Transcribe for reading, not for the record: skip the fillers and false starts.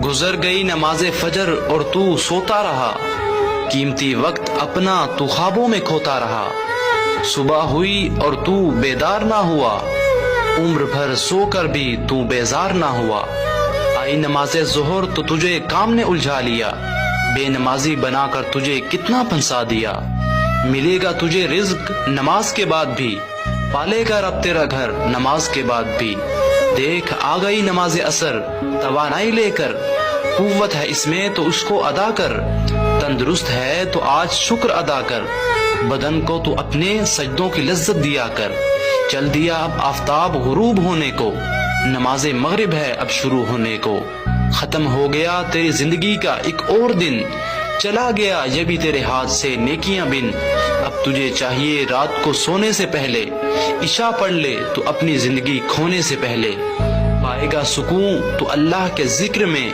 گزر گئی نماز فجر اور تو سوتا رہا، قیمتی وقت اپنا تو خوابوں میں کھوتا رہا، صبح ہوئی اور تو بیدار نہ ہوا، عمر بھر سو کر بھی تو بیزار نہ ہوا، آئی نماز ظہر تو تجھے کام نے الجھا لیا، بے نمازی بنا کر تجھے کتنا پھنسا دیا، ملے گا تجھے رزق نماز کے بعد بھی، پالے گا رب تیرا گھر نماز کے بعد بھی، دیکھ آ گئی نماز عصر توانائی لے کر، قوت ہے اس میں تو اس کو ادا کر، تندرست ہے تو آج شکر ادا کر، بدن کو تو اپنے سجدوں کی لذت دیا کر، چل دیا اب آفتاب غروب ہونے کو، نماز مغرب ہے اب شروع ہونے کو، ختم ہو گیا تیری زندگی کا ایک اور دن، چلا گیا یہ بھی تیرے ہاتھ سے نیکیاں بن، اب تجھے چاہیے رات کو سونے سے پہلے عشاء پڑھ لے تو اپنی زندگی کھونے سے پہلے، پائے گا سکون تو اللہ کے ذکر میں۔